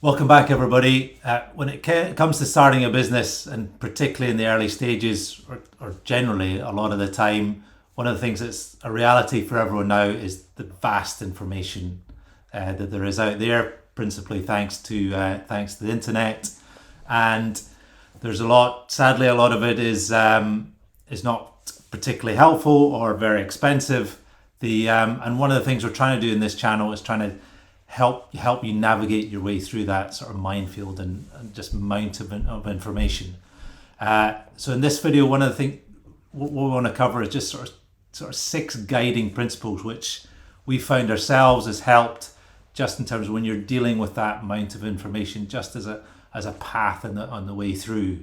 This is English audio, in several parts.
Welcome back, everybody. When it comes to starting a business, and particularly in the early stages, or generally a lot of the time, one of the things that's a reality for everyone now is the vast information that there is out there, principally thanks to the internet. And there's a lot. Sadly, a lot of it is not particularly helpful or very expensive. And one of the things we're trying to do in this channel is trying to help you navigate your way through that sort of minefield and just mount of information. So in this video, one of the things what we want to cover is just sort of 6 guiding principles which we found ourselves has helped just in terms of when you're dealing with that amount of information, just as a path on the way through.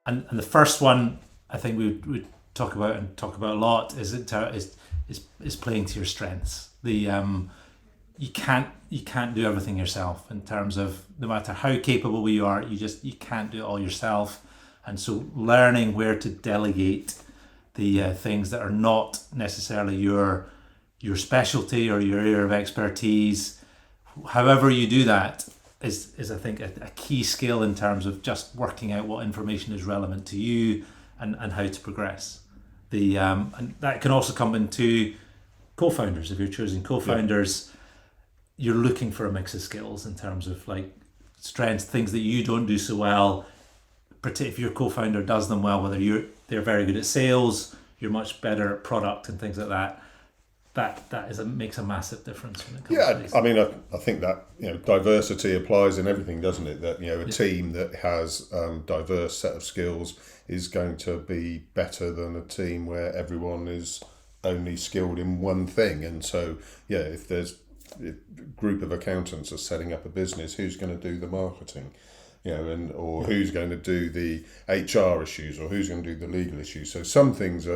And the first one I think we would talk about a lot is playing to your strengths. You can't do everything yourself in terms of no matter how capable you are, you can't do it all yourself. And so learning where to delegate the things that are not necessarily your specialty or your area of expertise, however you do that, is I think a key skill in terms of just working out what information is relevant to you and how to progress. And that can also come into co-founders. If you're choosing co-founders, you're looking for a mix of skills in terms of like strengths, things that you don't do so well. If your co-founder does them well, whether they're very good at sales, you're much better at product and things like that. That makes a massive difference when it comes to these. I mean, I think that diversity applies in everything, doesn't it? That a team that has diverse set of skills is going to be better than a team where everyone is only skilled in one thing. And so, if a group of accountants are setting up a business, who's going to do the marketing? Or who's going to do the HR issues, or who's going to do the legal issues? So some things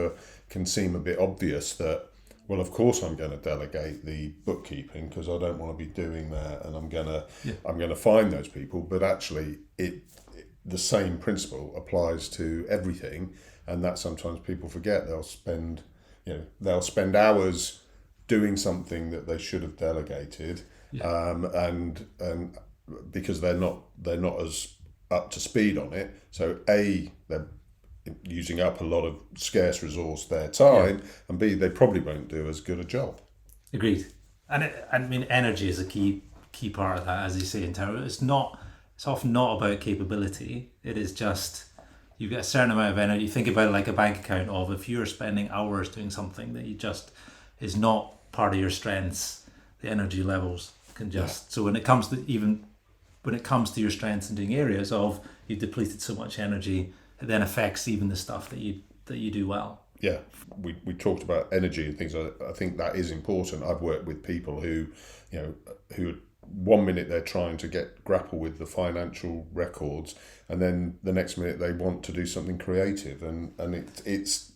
can seem a bit obvious that, well, of course I'm going to delegate the bookkeeping because I don't want to be doing that, and I'm going to find those people. But actually, the same principle applies to everything, and that sometimes people forget. They'll spend hours doing something that they should have delegated, and because they're not as up to speed on it. So they're using up a lot of scarce resource, their time, and B, they probably won't do as good a job. Agreed. And I mean, energy is a key part of that, as you say. In terms, it's often not about capability. It is just you get a certain amount of energy. You think about it like a bank account of if you're spending hours doing something that you just is not part of your strengths, the energy levels can just. So when it comes to your strengths and doing areas of you've depleted so much energy, it then affects even the stuff that you do well. Yeah, we talked about energy and things. I think that is important. I've worked with people who 1 minute they're trying to grapple with the financial records, and then the next minute they want to do something creative, and it's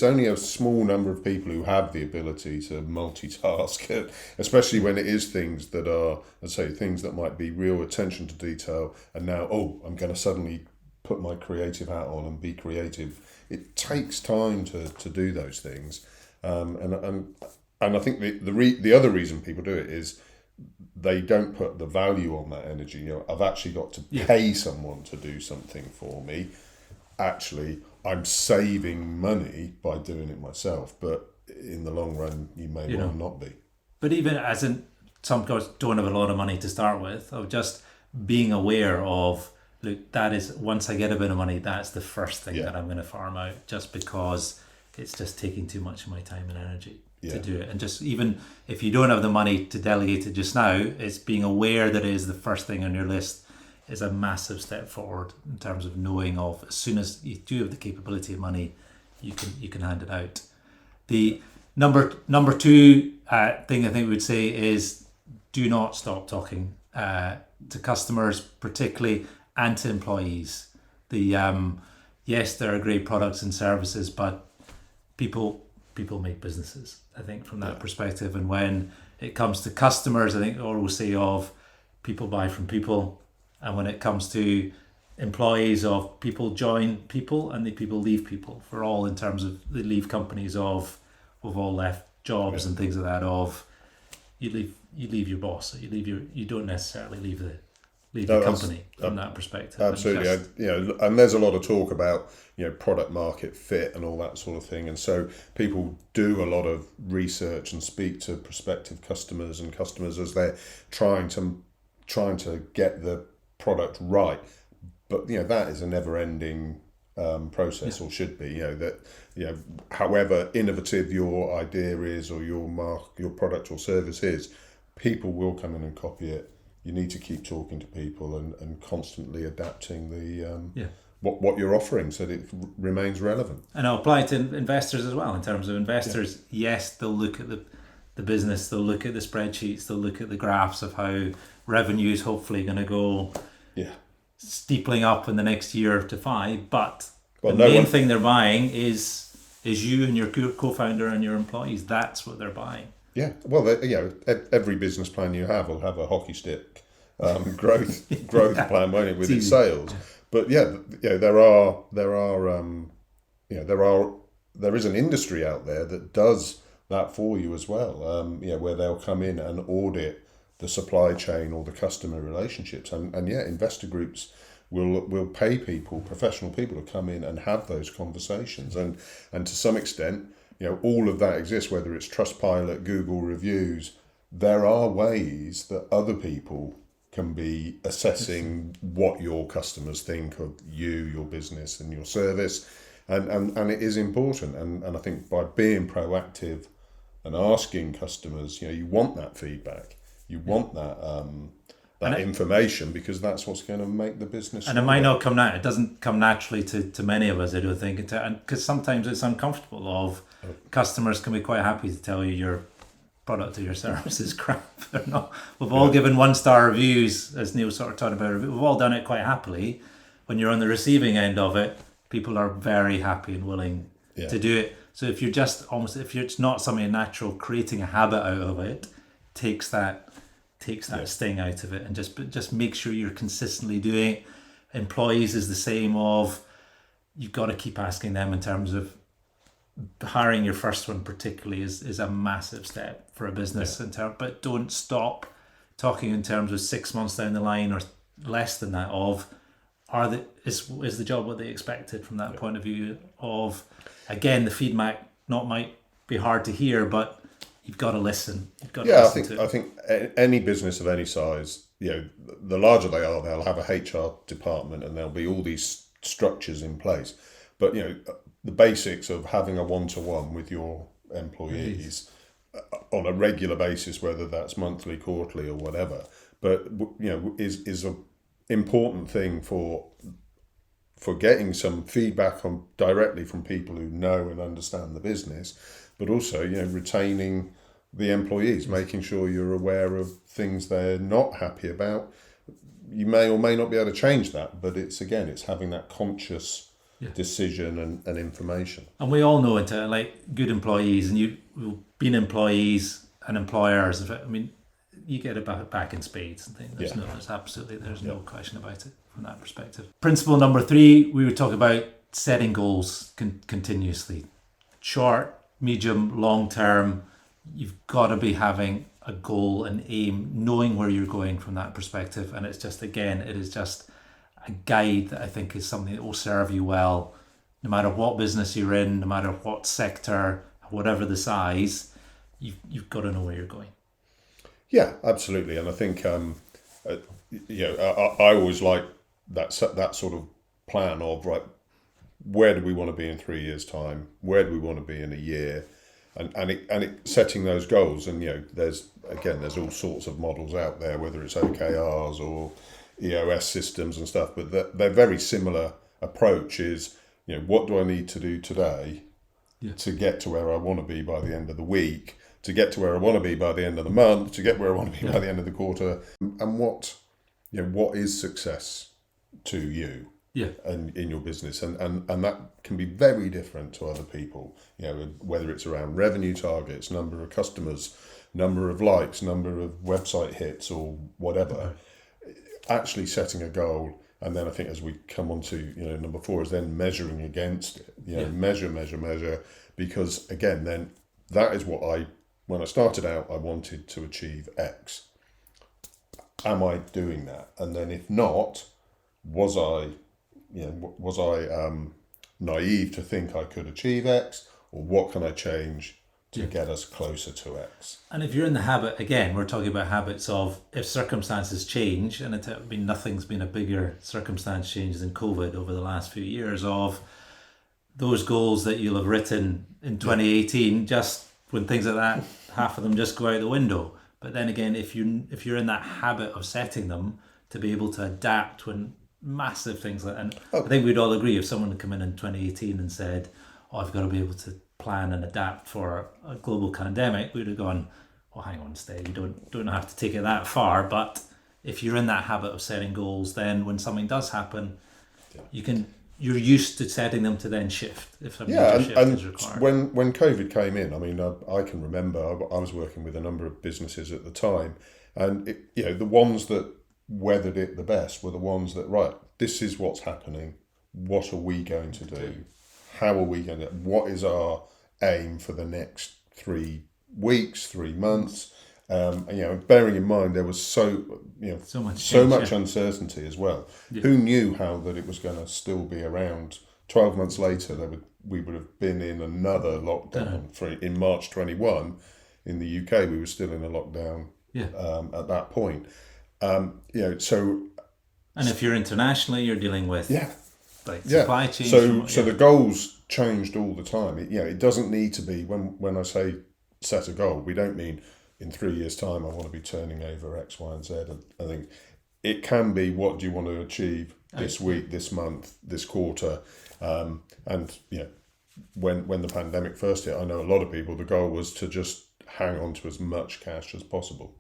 only a small number of people who have the ability to multitask, especially when it is things that are, I'd say, things that might be real attention to detail, and now, I'm going to suddenly put my creative hat on and be creative. It takes time to do those things, and I think the other reason people do it is they don't put the value on that energy. I've actually got to pay someone to do something for me. Actually, I'm saving money by doing it myself, but in the long run, you may well not be. But even as in some guys don't have a lot of money to start with, of just being aware of, look, that is, once I get a bit of money, that's the first thing that I'm going to farm out, just because it's just taking too much of my time and energy to do it. And just even if you don't have the money to delegate it just now, it's being aware that it is the first thing on your list is a massive step forward in terms of knowing of as soon as you do have the capability of money, you can hand it out. The number 2 thing I think we would say is do not stop talking to customers, particularly, and to employees. Yes, there are great products and services, but people make businesses, I think, from that perspective. And when it comes to customers, I think I always say of people buy from people. And when it comes to employees of people join people and the people leave people, for all in terms of they leave companies of we've all left jobs and things like that, of you leave your boss, you don't necessarily leave the company from that perspective. Absolutely. And there's a lot of talk about product market fit and all that sort of thing, and so people do a lot of research and speak to prospective customers as they're trying to get the product right. But that is a never-ending process, or should be. However innovative your idea is, or your product or service is, people will come in and copy it. You need to keep talking to people and constantly adapting the what you're offering so that it remains relevant. And I'll apply to investors as well. In terms of investors, yes, they'll look at the business, they'll look at the spreadsheets, they'll look at the graphs of how revenue is hopefully going to go steepling up in the next year to 5. But the main thing they're buying is you and your co-founder and your employees. That's what they're buying. Yeah, well, every business plan you have will have a hockey stick growth plan, won't it, with its sales? But there is an industry out there that does that for you as well. Where they'll come in and audit the supply chain or the customer relationships, and investor groups will pay professional people to come in and have those conversations, and to some extent, all of that exists, whether it's Trustpilot, Google reviews. There are ways that other people can be assessing what your customers think of you, your business and your service, and it is important, and I think by being proactive and asking customers, you want that feedback, you want that information, because that's what's going to make the business. And it might not come it doesn't come naturally to many of us, I don't think, and because sometimes it's uncomfortable. Customers can be quite happy to tell you your product or your service is crap. We've all given 1-star reviews, as Neil sort of talked about. We've all done it quite happily. When you're on the receiving end of it, people are very happy and willing to do it. So if it's not something natural, creating a habit out of it takes that sting out of it, and just make sure you're consistently doing it. Employees is the same. You've got to keep asking them in terms of hiring your first one, particularly is a massive step for a business. But don't stop talking in terms of 6 months down the line or less than that is the job what they expected from that point of view of, again, the feedback might be hard to hear, but you've got to listen. I think any business of any size, the larger they are, they'll have a HR department and there'll be all these structures in place. But the basics of having a one-to-one with your employees on a regular basis, whether that's monthly, quarterly, or whatever, but is a important thing for getting some feedback directly from people who know and understand the business, but also retaining the employees, making sure you're aware of things they're not happy about. You may or may not be able to change that, but it's having that conscious decision and information. And we all know good employees, and you've been employees and employers. I mean, you get it back in spades and things. There's no question about it from that perspective. Principle number 3, we would talk about setting goals continuously. Short, medium, long term, you've got to be having a goal and aim, knowing where you're going from that perspective. And it's just, again, it is just a guide that I think is something that will serve you well, no matter what business you're in, no matter what sector, whatever the size, you've got to know where you're going. Yeah, absolutely. And I think, I always like that sort of plan of, right, where do we want to be in 3 years' time? Where do we want to be in a year? And setting those goals. And, there's all sorts of models out there, whether it's OKRs or EOS systems and stuff, but they're very similar approach is, what do I need to do today to get to where I want to be by the end of the week, to get to where I want to be by the end of the month, to get where I want to be by the end of the quarter, and what is success to you and in your business, and that can be very different to other people, whether it's around revenue targets, number of customers, number of likes, number of website hits, or whatever. Actually setting a goal And then I think as we come on to, number 4 is then measuring against it. Measure, because again, then that is what when I started out, I wanted to achieve X. Am I doing that? And then if not, was I naive to think I could achieve X, or what can I change to get us closer to X? And if you're in the habit, again, we're talking about habits of if circumstances change, and nothing's been a bigger circumstance change than COVID over the last few years, of those goals that you'll have written in 2018, just when things like that, half of them just go out the window. But then again, if you're in that habit of setting them, to be able to adapt when massive things I think we'd all agree, if someone had come in 2018 and said, I've got to be able to plan and adapt for a global pandemic, we'd have gone, well, hang on, stay, you don't have to take it that far. But if you're in that habit of setting goals, then when something does happen, you're used to setting them to then shift if a major shift is required. When COVID came in, I mean, I can remember I was working with a number of businesses at the time, and the ones that weathered it the best were the ones that, right, this is what's happening, what are we going to do, how are we going to, what is our aim for the next 3 weeks, 3 months, bearing in mind there was so much uncertainty as well. Who knew how that it was going to still be around? 12 months later we would have been in another lockdown. In March 21 in the UK we were still in a lockdown at that point. And if you're internationally, you're dealing with supply chain. So the goals changed all the time. It doesn't need to be, when I say set a goal, we don't mean in 3 years' time I want to be turning over X, Y, and Z. I think it can be, what do you want to achieve this week, this month, this quarter, and when the pandemic first hit, I know a lot of people, the goal was to just hang on to as much cash as possible.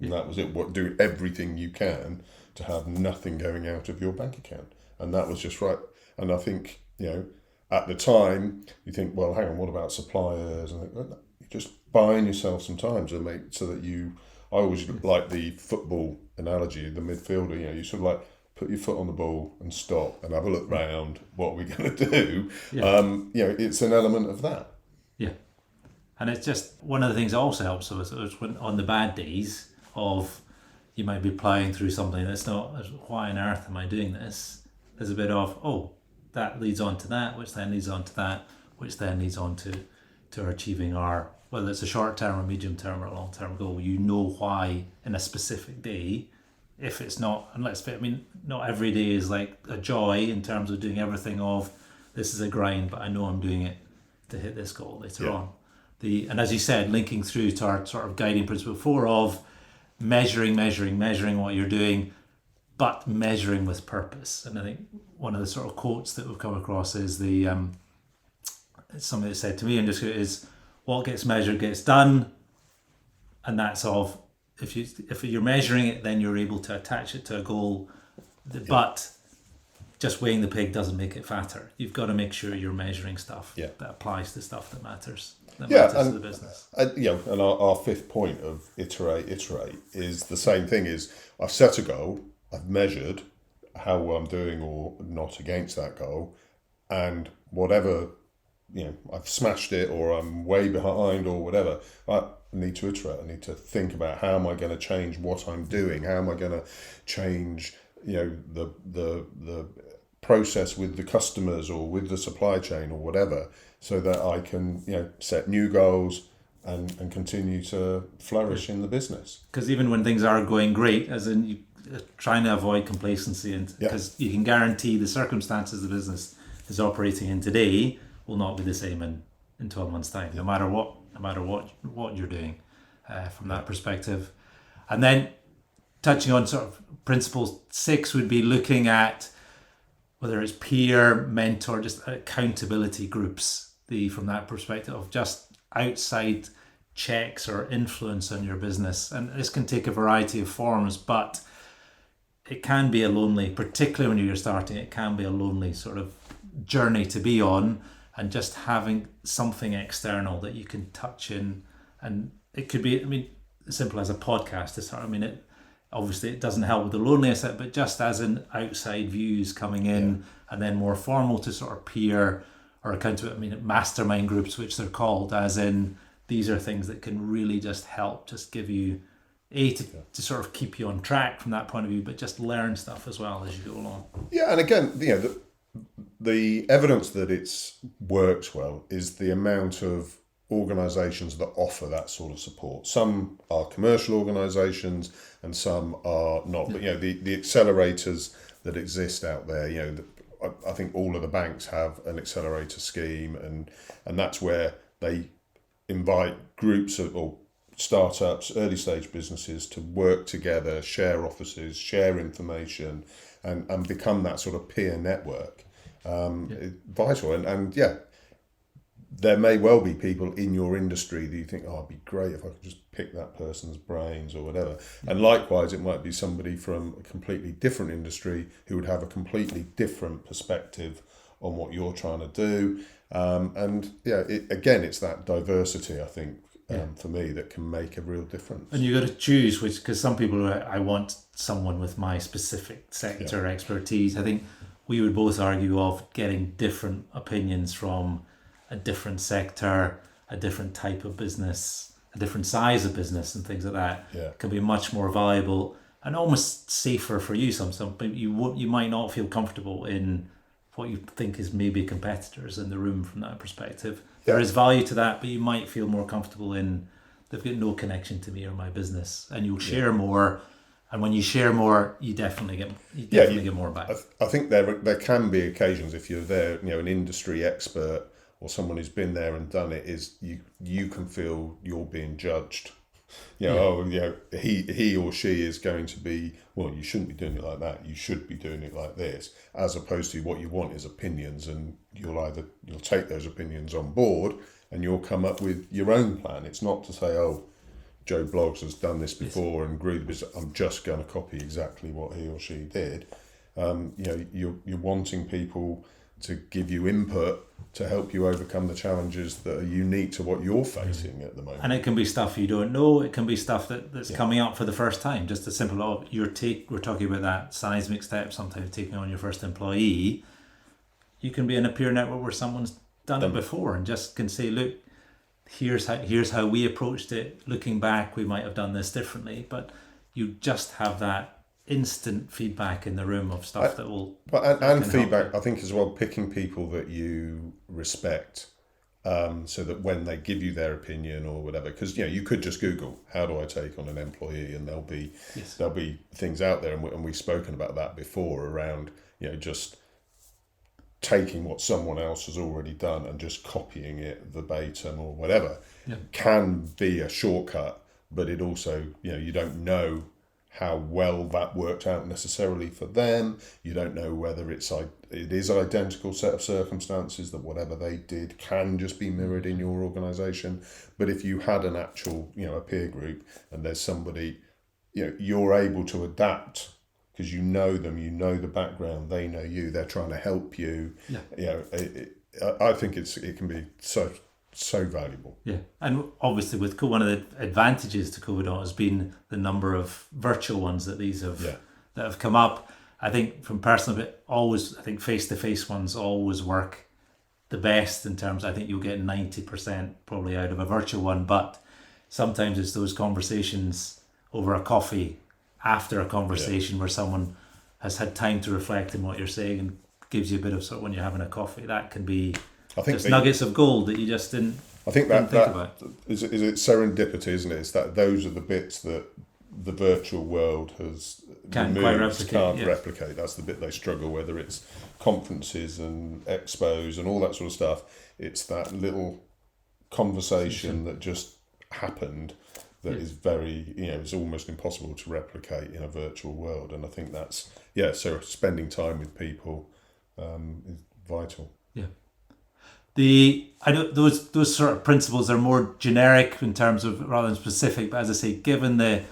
And that was it. Do everything you can to have nothing going out of your bank account. And that was just right. And I think, at the time, you think, well, hang on, what about suppliers? And you're just buying yourself some time to make so that I always like the football analogy, the midfielder, you sort of like put your foot on the ball and stop and have a look round. What are we going to do? It's an element of that. Yeah. And it's just one of the things that also helps us is when on the bad days of you might be ploughing through something that's not, why on earth am I doing this? There's a bit of, that leads on to that, which then leads on to that, which then leads on to achieving our, whether it's a short term or medium term or a long term goal, why in a specific day, if it's not, not every day is like a joy in terms of doing everything of, this is a grind, but I know I'm doing it to hit this goal later on. And as you said, linking through to our sort of guiding principle 4 of measuring what you're doing, but measuring with purpose. And I think one of the sort of quotes that we've come across is somebody that said to me, and just is, what gets measured gets done. And that's if you're measuring it, then you're able to attach it to a goal. But just weighing the pig doesn't make it fatter. You've got to make sure you're measuring stuff that applies to stuff that matters. To the business. And our 5th point of iterate is the same thing. Is I've set a goal, I've measured how I'm doing or not against that goal, and whatever, I've smashed it or I'm way behind or whatever, I need to iterate. I need to think about how am I going to change what I'm doing? How am I going to change, the process with the customers or with the supply chain or whatever, so that I can, set new goals and continue to flourish in the business. Because even when things are going great, as in trying to avoid complacency, and because you can guarantee the circumstances the business is operating in today will not be the same in 12 months' time, no matter what you're doing from that perspective. And then touching on sort of principle 6 would be looking at whether it's peer, mentor, just accountability groups, from that perspective of just outside checks or influence on your business. And this can take a variety of forms, but it can be a lonely, particularly when you're starting, it can be a lonely sort of journey to be on, and just having something external that you can touch in. And it could be, as simple as a podcast to start. Obviously, it doesn't help with the loneliness, but just as an outside views coming in, and then more formal to sort of peer or mastermind groups, which they're called, as in these are things that can really just help, just give you to sort of keep you on track from that point of view, but just learn stuff as well as you go along. Yeah, and again, the evidence that it's works well is the amount of organisations that offer that sort of support. Some are commercial organisations and some are not. But the accelerators that exist out there, I think all of the banks have an accelerator scheme, and that's where they invite groups or startups, early stage businesses to work together, share offices, share information, and become that sort of peer network. Vital. And there may well be people in your industry that you think, it'd be great if I could just pick that person's brains or whatever. And likewise, it might be somebody from a completely different industry who would have a completely different perspective on what you're trying to do. It's that diversity, I think, for me, that can make a real difference. And you got to choose because some people are, I want someone with my specific sector expertise. I think we would both argue of getting different opinions from a different sector, a different type of business, a different size of business, and things like that can be much more valuable and almost safer for you. But you might not feel comfortable in what you think is maybe competitors in the room from that perspective. There is value to that, but you might feel more comfortable in they've got no connection to me or my business, and you'll share more. And when you share more, you definitely get more back. I think there can be occasions if you're there, an industry expert or someone who's been there and done it, is you can feel you're being judged. He or she is going to be, well, you shouldn't be doing it like that. You should be doing it like this, as opposed to what you want is opinions, and you'll take those opinions on board and you'll come up with your own plan. It's not to say, Joe Bloggs has done this before and grew the business, I'm just going to copy exactly what he or she did. You're wanting people to give you input to help you overcome the challenges that are unique to what you're facing at the moment. And it can be stuff you don't know. It can be stuff that's coming up for the first time. Just a simple, we're talking about that seismic step, sometimes taking on your first employee. You can be in a peer network where someone's done it before and just can say, look, here's how we approached it. Looking back, we might have done this differently, but you just have that instant feedback in the room of stuff that will... And feedback, I think as well, picking people that you respect, so that when they give you their opinion or whatever, because you could just Google, how do I take on an employee, and there'll be things out there, and we've spoken about that before around just taking what someone else has already done and just copying it verbatim or whatever can be a shortcut, but it also you don't know how well that worked out necessarily for them. You don't know whether it is an identical set of circumstances, that whatever they did can just be mirrored in your organisation. But if you had an actual, a peer group, and there's somebody, you're able to adapt because you know them, you know the background, they know you, they're trying to help you. I think it can be so valuable. Yeah, and obviously with one of the advantages to COVID has been the number of virtual ones that that have come up. I think from personal, I think face-to-face ones always work the best in terms. I think you'll get 90% probably out of a virtual one, but sometimes it's those conversations over a coffee after a conversation where someone has had time to reflect on what you're saying and gives you a bit of when you're having a coffee. That can be nuggets of gold that you just didn't. I think think about. Is it serendipity, isn't it? It's that those are the bits that the virtual world has can't replicate. That's the bit they struggle, whether it's conferences and expos and all that sort of stuff. It's that little conversation that just happened that is very, it's almost impossible to replicate in a virtual world. And I think that's, so spending time with people is vital. Yeah. I know those sort of principles are more generic in terms of rather than specific, but as I say, given the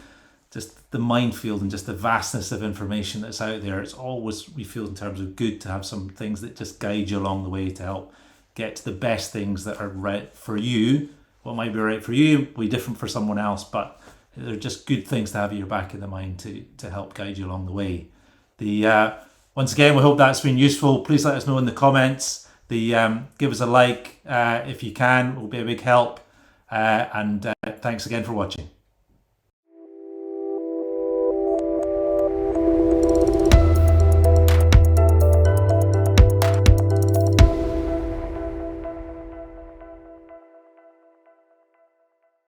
minefield and just the vastness of information that's out there, it's always, we feel in terms of good to have some things that just guide you along the way to help get to the best things that are right for you. What might be right for you will be different for someone else, but they're just good things to have in your back of the mind to help guide you along the way. Once again, we hope that's been useful. Please let us know in the comments. Give us a like if you can. It will be a big help. And thanks again for watching.